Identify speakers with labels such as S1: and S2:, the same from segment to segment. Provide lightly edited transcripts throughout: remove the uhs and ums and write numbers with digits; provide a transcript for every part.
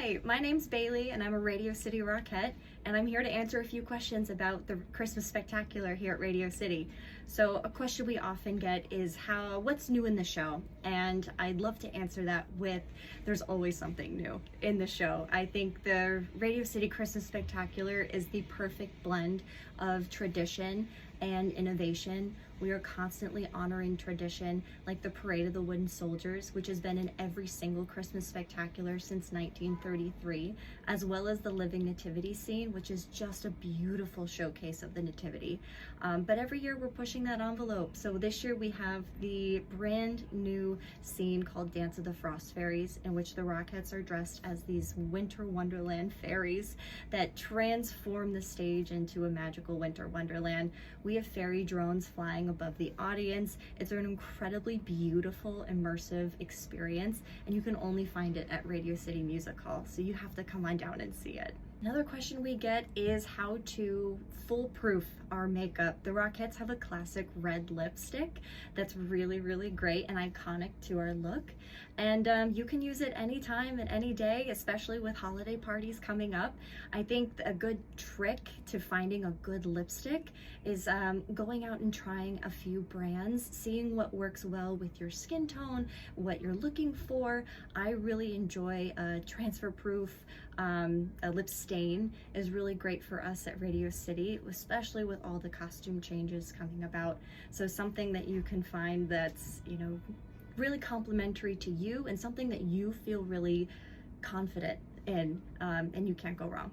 S1: Hi, my name's Bailey and I'm a Radio City Rockette, and I'm here to answer a few questions about the Christmas Spectacular here at Radio City. So a question we often get is what's new in the show? And I'd love to answer that with there's always something new in the show. I think the Radio City Christmas Spectacular is the perfect blend of tradition and innovation. We are constantly honoring tradition, like the Parade of the Wooden Soldiers, which has been in every single Christmas Spectacular since 1933, as well as the Living Nativity scene, which is just a beautiful showcase of the Nativity. But every year we're pushing that envelope. So this year we have the brand new scene called Dance of the Frost Fairies, in which the Rockettes are dressed as these winter wonderland fairies that transform the stage into a magical winter wonderland. We have fairy drones flying above the audience. It's an incredibly beautiful, immersive experience, and you can only find it at Radio City Music Hall, so you have to come on down and see it. Another question we get is how to foolproof our makeup. The Rockettes have a classic red lipstick that's really, really great and iconic to our look. And you can use it anytime and any day, especially with holiday parties coming up. I think a good trick to finding a good lipstick is going out and trying a few brands, seeing what works well with your skin tone, what you're looking for. I really enjoy a transfer-proof a lip stain is really great for us at Radio City, especially with all the costume changes coming about. So something that you can find that's, really complimentary to you and something that you feel really confident in, and you can't go wrong.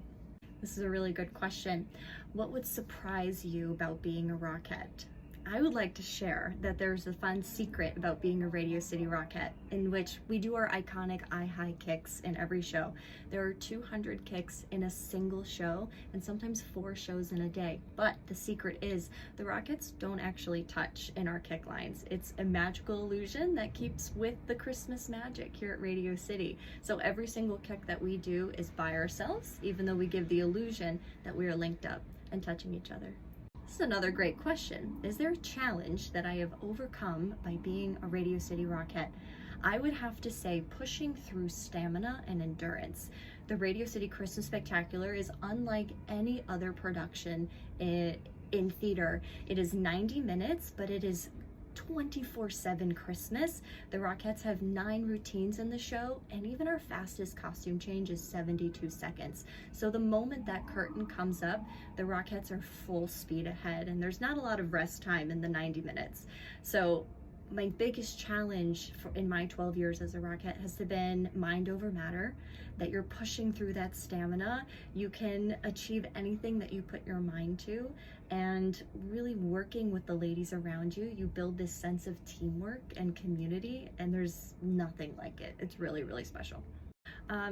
S1: This is a really good question. What would surprise you about being a Rockette? I would like to share that there's a fun secret about being a Radio City Rockette, in which we do our iconic eye-high kicks in every show. There are 200 kicks in a single show, and sometimes 4 shows in a day. But the secret is the Rockettes don't actually touch in our kick lines. It's a magical illusion that keeps with the Christmas magic here at Radio City. So every single kick that we do is by ourselves, even though we give the illusion that we are linked up and touching each other. This is another great question. Is there a challenge that I have overcome by being a Radio City Rockette? I would have to say pushing through stamina and endurance. The Radio City Christmas Spectacular is unlike any other production in theater. It is 90 minutes, but it is 24/7 Christmas. The Rockettes have 9 routines in the show, and even our fastest costume change is 72 seconds. So the moment that curtain comes up, the Rockettes are full speed ahead, and there's not a lot of rest time in the 90 minutes. So my biggest challenge in my 12 years as a Rockette has been mind over matter, that you're pushing through that stamina. You can achieve anything that you put your mind to, and really working with the ladies around you, you build this sense of teamwork and community, and there's nothing like it. It's really, really special.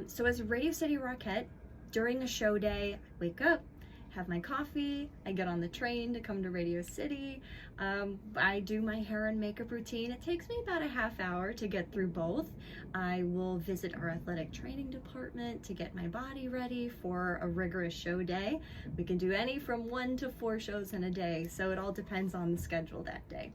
S1: So as a Radio City Rockette, during a show day, I wake up, have my coffee, I get on the train to come to Radio City. I do my hair and makeup routine. It takes me about a half hour to get through both. I will visit our athletic training department to get my body ready for a rigorous show day. We can do any from 1 to 4 shows in a day, so it all depends on the schedule that day.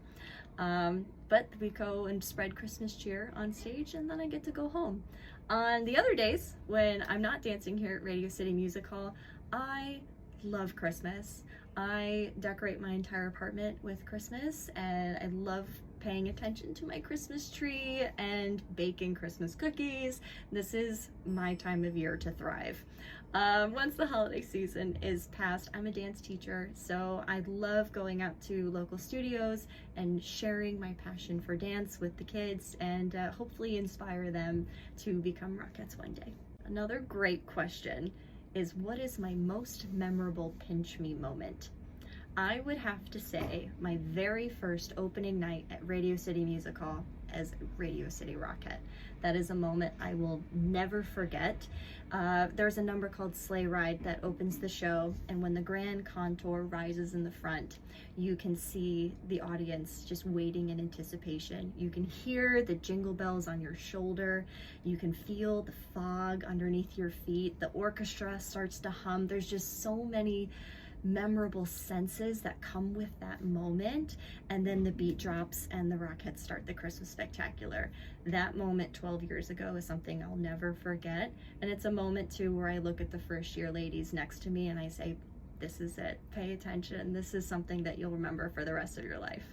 S1: But we go and spread Christmas cheer on stage, and then I get to go home. On the other days, when I'm not dancing here at Radio City Music Hall, I love Christmas. I decorate my entire apartment with Christmas, and I love paying attention to my Christmas tree and baking Christmas cookies. This is my time of year to thrive. Once the holiday season is past, I'm a dance teacher, so I love going out to local studios and sharing my passion for dance with the kids, and hopefully inspire them to become Rockettes one day. Another great question is, what is my most memorable pinch me moment? I would have to say my very first opening night at Radio City Music Hall as Radio City Rockette. That is a moment I will never forget. There's a number called Sleigh Ride that opens the show, and when the grand contour rises in the front, you can see the audience just waiting in anticipation. You can hear the jingle bells on your shoulder. You can feel the fog underneath your feet. The orchestra starts to hum. There's just so many memorable senses that come with that moment. And then the beat drops and the Rockettes start the Christmas Spectacular. That moment 12 years ago is something I'll never forget. And it's a moment too where I look at the first year ladies next to me and I say, this is it. Pay attention. This is something that you'll remember for the rest of your life.